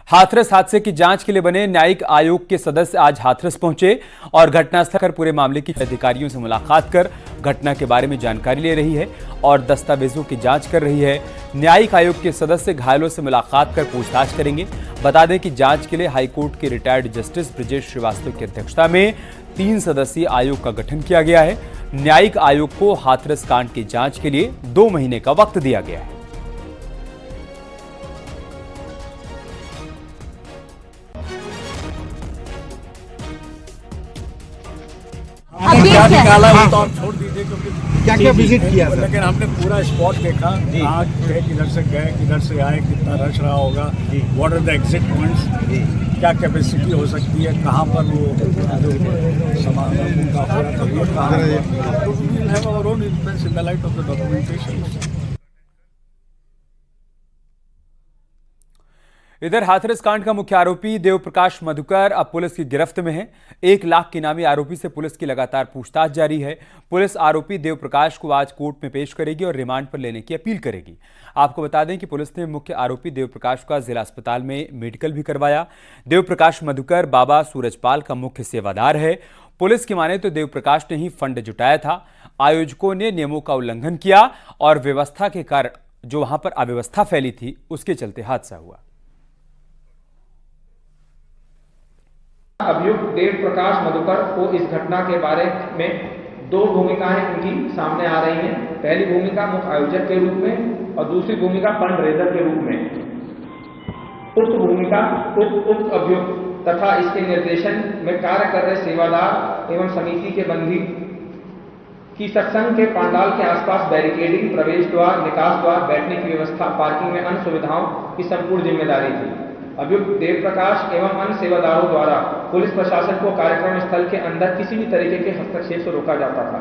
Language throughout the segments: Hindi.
हाथरस हादसे की जांच के लिए बने न्यायिक आयोग के सदस्य आज हाथरस पहुंचे और घटनास्थल पर पूरे मामले की अधिकारियों से मुलाकात कर घटना के बारे में जानकारी ले रही है और दस्तावेजों की जांच कर रही है। न्यायिक आयोग के सदस्य घायलों से मुलाकात कर पूछताछ करेंगे। बता दें कि जांच के लिए हाईकोर्ट के रिटायर्ड जस्टिस ब्रजेश श्रीवास्तव की अध्यक्षता में 3 सदस्यीय आयोग का गठन किया गया है। न्यायिक आयोग को हाथरस कांड की जांच के लिए 2 महीने का वक्त दिया गया है। क्या निकाला वो तो आप छोड़ दीजिए, क्योंकि क्या विजिट किया सर? लेकिन हमने पूरा स्पॉट देखा, कहाँ गए, किधर से गए, किधर से आए, कितना रश रहा होगा, what are the exit points, क्या कैपेसिटी हो सकती है, कहाँ पर वो जो सामान उनका हो रहा था वो कहाँ है, तो we will have our own influence in the light of the documentation. इधर हाथरस कांड का मुख्य आरोपी देवप्रकाश मधुकर अब पुलिस की गिरफ्त में है। 1 लाख के इनामी आरोपी से पुलिस की लगातार पूछताछ जारी है। पुलिस आरोपी देवप्रकाश को आज कोर्ट में पेश करेगी और रिमांड पर लेने की अपील करेगी। आपको बता दें कि पुलिस ने मुख्य आरोपी देवप्रकाश का जिला अस्पताल में मेडिकल भी करवाया। देवप्रकाश मधुकर बाबा सूरजपाल का मुख्य सेवादार है। पुलिस की माने तो देवप्रकाश ने ही फंड जुटाया था। आयोजकों ने नियमों का उल्लंघन किया और व्यवस्था के कारण जो वहां पर अव्यवस्था फैली थी उसके चलते हादसा हुआ। अभियुक्त देवप्रकाश मधुकर को इस घटना के बारे में 2 भूमिकाएं उनकी सामने आ रही हैं। पहली भूमिका मुख्य आयोजक के रूप में और दूसरी भूमिका फंड रेजर के रूप में। उक्त भूमिका उक्त अभियुक्त तथा इसके निर्देशन में कार्य कर रहे सेवादार एवं समिति के बंदी की सत्संग के पंडाल के आसपास बैरिकेडिंग, प्रवेश द्वार, निकास द्वार, बैठने की व्यवस्था, पार्किंग में अन्य सुविधाओं की संपूर्ण जिम्मेदारी थी। अभियुक्त देवप्रकाश एवं अन्य सेवादारों द्वारा पुलिस प्रशासन को कार्यक्रम स्थल के अंदर किसी भी तरीके के हस्तक्षेप से रोका जाता था।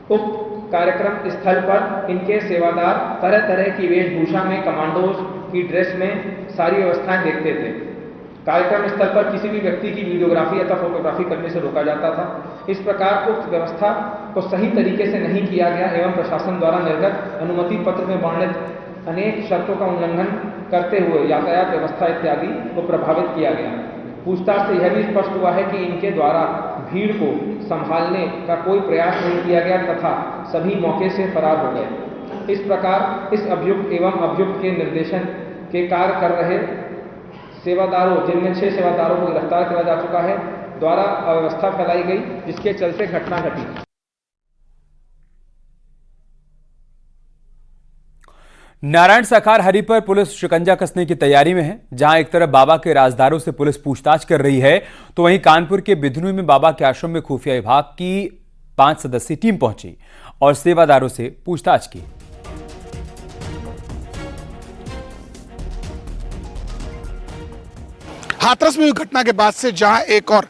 उक्त कार्यक्रम स्थल पर इनके सेवादार तरह तरह की वेशभूषा में, कमांडोज की ड्रेस में सारी व्यवस्थाएं देखते थे। कार्यक्रम स्थल पर किसी भी व्यक्ति की वीडियोग्राफी अथवा फोटोग्राफी करने से रोका जाता था। इस प्रकार उक्त व्यवस्था को सही तरीके से नहीं किया गया एवं प्रशासन द्वारा निर्गत अनुमति पत्र में वर्णित अनेक शर्तों का उल्लंघन करते हुए यातायात व्यवस्था इत्यादि को प्रभावित किया गया। पूछताछ से यह भी स्पष्ट हुआ है कि इनके द्वारा भीड़ को संभालने का कोई प्रयास नहीं किया गया तथा सभी मौके से फरार हो गए। इस प्रकार इस अभियुक्त एवं अभियुक्त के निर्देशन के कार्य कर रहे सेवादारों, जिनमें 6 सेवादारों को गिरफ्तार किया जा चुका है, द्वारा अव्यवस्था फैलाई गई, जिसके चलते घटना घटी। नारायण साकार हरी पर पुलिस शिकंजा कसने की तैयारी में है। जहां एक तरफ बाबा के राजदारों से पुलिस पूछताछ कर रही है, तो वहीं कानपुर के बिधनू में बाबा के आश्रम में खुफिया विभाग की 5 सदस्यीय टीम पहुंची और सेवादारों से पूछताछ की। हाथरस में हुई घटना के बाद से जहां एक और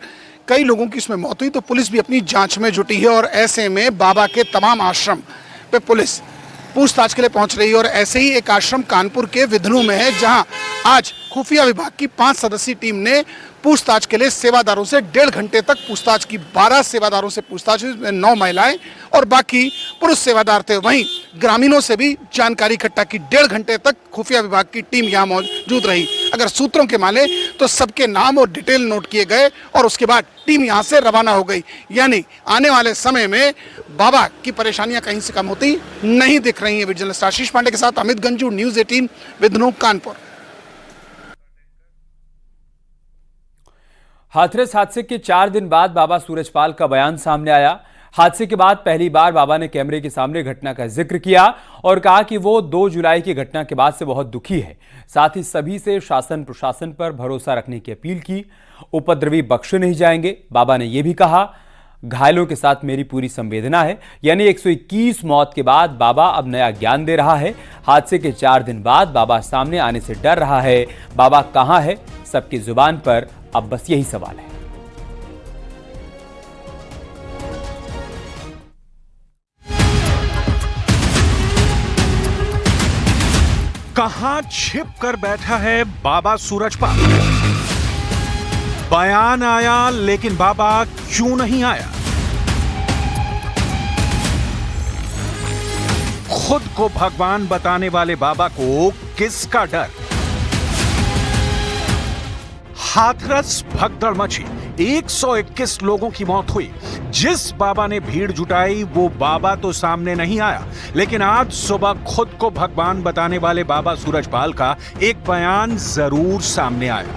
कई लोगों की इसमें मौत हुई, तो पुलिस भी अपनी जांच में जुटी है और ऐसे में बाबा के तमाम आश्रम पे पुलिस पूछताछ के लिए पहुंच रही है। और ऐसे ही एक आश्रम कानपुर के विधनू में है, जहां आज खुफिया विभाग की 5 सदस्यीय टीम ने पूछताछ के लिए सेवादारों से 1.5 घंटे तक पूछताछ की। 12 सेवादारों से पूछताछ, 9 महिलाएं और बाकी पुरुष सेवादार थे। वहीं ग्रामीणों से भी जानकारी इकट्ठा की। 1.5 घंटे तक खुफिया विभाग की टीम यहाँ मौजूद रही। अगर सूत्रों के माने तो सबके नाम और डिटेल नोट किए गए और उसके बाद टीम यहाँ से रवाना हो गई। यानी आने वाले समय में बाबा की परेशानियां कहीं से कम होती नहीं दिख रही है। विजिलेंस आशीष पांडे के साथ अमित गंजू, न्यूज़ 18, विधनू, कानपुर। हाथरस हादसे के 4 दिन बाद बाबा सूरजपाल का बयान सामने आया। हादसे के बाद पहली बार बाबा ने कैमरे के सामने घटना का जिक्र किया और कहा कि वो 2 जुलाई की घटना के बाद से बहुत दुखी है। साथ ही सभी से शासन प्रशासन पर भरोसा रखने की अपील की। उपद्रवी बख्शे नहीं जाएंगे। बाबा ने यह भी कहा, घायलों के साथ मेरी पूरी संवेदना है। यानी 121 मौत के बाद बाबा अब नया ज्ञान दे रहा है। हादसे के 4 दिन बाद बाबा सामने आने से डर रहा है। बाबा कहां है, सबकी जुबान पर अब बस यही सवाल है। कहां छिप कर बैठा है बाबा सूरजपाल? बयान आया लेकिन बाबा क्यों नहीं आया? खुद को भगवान बताने वाले बाबा को किसका डर? हाथरस भगदड़ मची, 121 लोगों की मौत हुई। जिस बाबा ने भीड़ जुटाई वो बाबा तो सामने नहीं आया, लेकिन आज सुबह खुद को भगवान बताने वाले बाबा सूरजपाल का एक बयान जरूर सामने आया।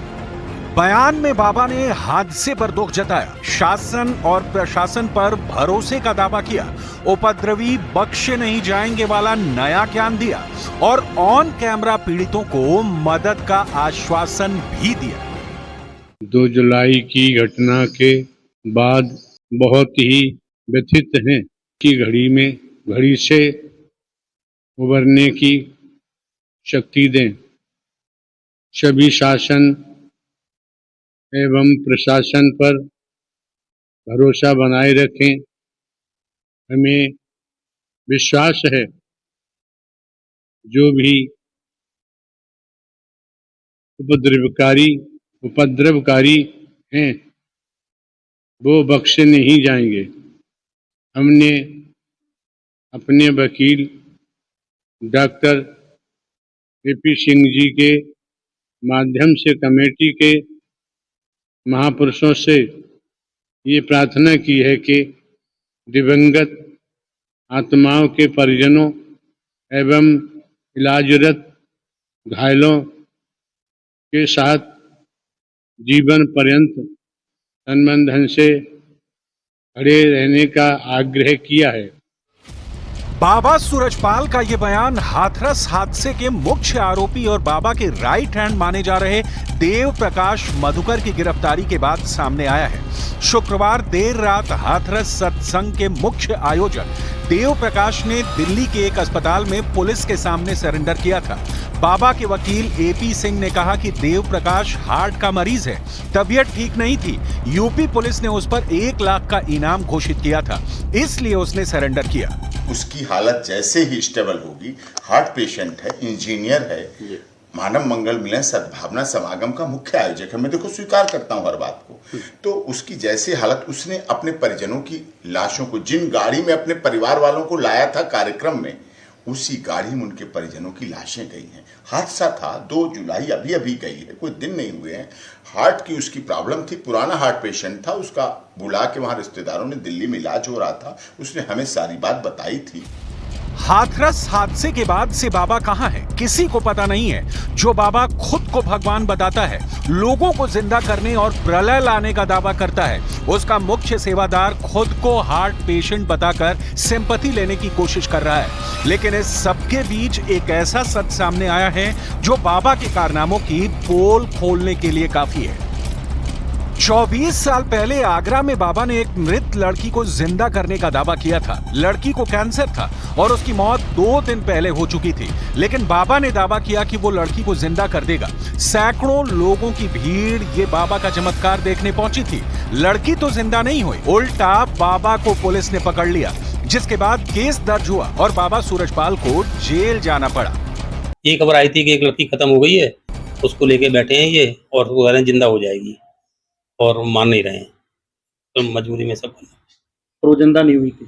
बयान में बाबा ने हादसे पर दुख जताया, शासन और प्रशासन पर भरोसे का दावा किया, उपद्रवी बख्शे नहीं जाएंगे वाला नया ज्ञान दिया और ऑन कैमरा पीड़ितों को मदद का आश्वासन भी दिया। 2 जुलाई की घटना के बाद बहुत ही व्यथित हैं कि घड़ी से उबरने की शक्ति दें। सभी शासन एवं प्रशासन पर भरोसा बनाए रखें। हमें विश्वास है जो भी उपद्रवकारी हैं वो बख्शे नहीं जाएंगे। हमने अपने वकील डॉक्टर AP सिंह जी के माध्यम से कमेटी के महापुरुषों से ये प्रार्थना की है कि दिवंगत आत्माओं के परिजनों एवं इलाजरत घायलों के साथ जीवन पर्यंत तन धन से खड़े रहने का आग्रह किया है। बाबा सूरजपाल का ये बयान हाथरस हादसे के मुख्य आरोपी और बाबा के राइट हैंड माने जा रहे देव प्रकाश मधुकर की गिरफ्तारी के बाद सामने आया है। शुक्रवार देर रात हाथरस सत्संग के मुख्य आयोजक देव प्रकाश ने दिल्ली के एक अस्पताल में पुलिस के सामने सरेंडर किया था। बाबा के वकील AP सिंह ने कहा कि देव प्रकाश हार्ट का मरीज है, तबीयत ठीक नहीं थी। यूपी पुलिस ने उस पर 1 लाख का इनाम घोषित किया था, इसलिए उसने सरेंडर किया। उसकी हालत जैसे ही स्टेबल होगी, हार्ट पेशेंट है, इंजीनियर है, मानव मंगल मिलन सद्भावना समागम का मुख्य आयोजक है। मैं देखो स्वीकार करता हूँ हर बात को। तो उसकी जैसी हालत, उसने अपने परिजनों की लाशों को, जिन गाड़ी में अपने परिवार वालों को लाया था कार्यक्रम में, उसी गाड़ी में उनके परिजनों की लाशें गई हैं। हादसा था 2 जुलाई, अभी गई है, कोई दिन नहीं हुए हैं। हार्ट की उसकी प्रॉब्लम थी, पुराना हार्ट पेशेंट था, उसका बुला के वहां रिश्तेदारों ने दिल्ली में इलाज हो रहा था, उसने हमें सारी बात बताई थी। हाथरस हादसे के बाद से बाबा कहां है किसी को पता नहीं है। जो बाबा खुद को भगवान बताता है, लोगों को जिंदा करने और प्रलय लाने का दावा करता है, उसका मुख्य सेवादार खुद को हार्ट पेशेंट बताकर सिंपैथी लेने की कोशिश कर रहा है। लेकिन इस सबके बीच एक ऐसा सच सामने आया है जो बाबा के कारनामों की पोल खोलने के लिए काफी है। 24 साल पहले आगरा में बाबा ने एक मृत लड़की को जिंदा करने का दावा किया था। लड़की को कैंसर था और उसकी मौत 2 दिन पहले हो चुकी थी, लेकिन बाबा ने दावा किया कि वो लड़की को जिंदा कर देगा। सैकड़ों लोगों की भीड़ ये बाबा का चमत्कार देखने पहुंची थी। लड़की तो जिंदा नहीं हुई, उल्टा बाबा को पुलिस ने पकड़ लिया, जिसके बाद केस दर्ज हुआ और बाबा सूरजपाल को जेल जाना पड़ा। ये खबर आई थी कि एक लड़की खत्म हो गई है, उसको लेके बैठे हैं ये और वो कह रहे हैं जिंदा हो जाएगी और मान नहीं रहे हैं, तो मजबूरी में सब। और वो जिंदा नहीं हुई थी?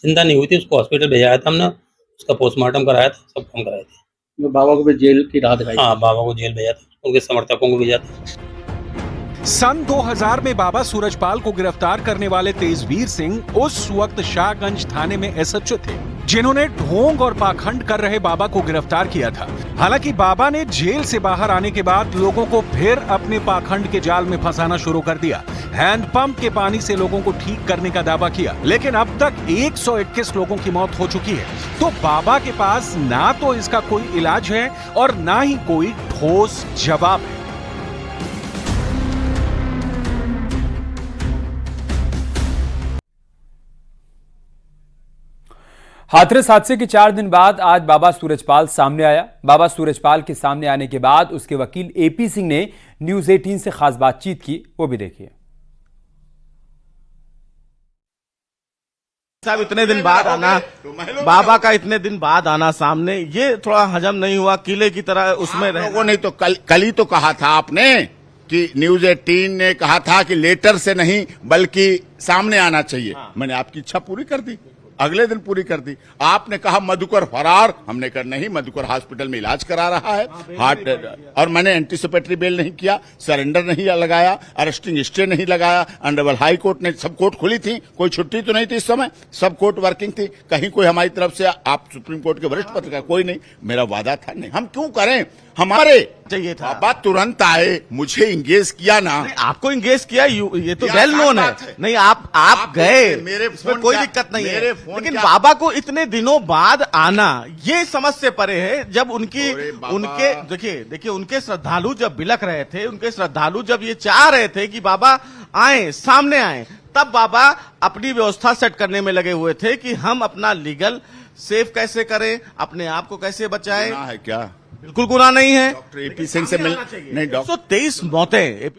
जिंदा नहीं हुई थी, उसको हॉस्पिटल भेजाया था हमने, उसका पोस्टमार्टम कराया था, सब काम कराए थे। बाबा को भी जेल की राह दिखाई? हाँ, बाबा को जेल भेजा था, उनके समर्थकों को भेजा था। सन 2000 में बाबा सूरजपाल को गिरफ्तार करने वाले तेजवीर सिंह उस वक्त शाहगंज थाने में SHO थे, जिन्होंने ढोंग और पाखंड कर रहे बाबा को गिरफ्तार किया था। हालांकि बाबा ने जेल से बाहर आने के बाद लोगों को फिर अपने पाखंड के जाल में फंसाना शुरू कर दिया। हैंडपंप के पानी से लोगों को ठीक करने का दावा किया, लेकिन अब तक 121 लोगों की मौत हो चुकी है। तो बाबा के पास ना तो इसका कोई इलाज है और ना ही कोई ठोस जवाब है। हाथरस हादसे के 4 दिन बाद आज बाबा सूरजपाल सामने आया। बाबा सूरजपाल के सामने आने के बाद उसके वकील AP सिंह ने न्यूज़ 18 से खास बातचीत की, वो भी देखिए। साहब, इतने दिन बाद आना, बाबा का इतने दिन बाद आना सामने, ये थोड़ा हजम नहीं हुआ? किले की तरह उसमें लोगों ने तो कल ही तो कहा था आपने कि न्यूज़ 18 ने कहा था कि लेटर से नहीं बल्कि सामने आना चाहिए। मैंने आपकी इच्छा पूरी कर दी। अगले दिन पूरी कर दी। आपने कहा मधुकर फरार, हमने कहा नहीं, मधुकर हॉस्पिटल में इलाज करा रहा है, हार्ट, और मैंने एंटीसिपेटरी बेल नहीं किया, सरेंडर नहीं लगाया, अरेस्टिंग स्टे नहीं लगाया। ऑनरेबल हाई कोर्ट ने, सब कोर्ट खुली थी, कोई छुट्टी तो नहीं थी इस समय, सब कोर्ट वर्किंग थी, कहीं कोई हमारी तरफ से, आप सुप्रीम कोर्ट के वरिष्ठ पत्रकार, कोई नहीं। मेरा वादा था नहीं, हम क्यों करें, हमारे चाहिए था। बाबा तुरंत आए, मुझे इंगेज किया ना। आपको इंगेज किया, ये तो वेल नोन है। नहीं, आप गए, मेरे फोन कोई दिक्कत नहीं है, लेकिन बाबा को इतने दिनों बाद आना ये समझ से परे है। जब उनके देखिए उनके श्रद्धालु जब बिलख रहे थे, उनके श्रद्धालु जब ये चाह रहे थे कि बाबा आए, सामने आए, तब बाबा अपनी व्यवस्था सेट करने में लगे हुए थे कि हम अपना लीगल सेफ कैसे करें, अपने आप को कैसे बचाएं। है क्या? बिल्कुल गुनाह नहीं है। डॉक्टर एपी सिंह से मिल नहीं, डॉक्टर 123 मौतें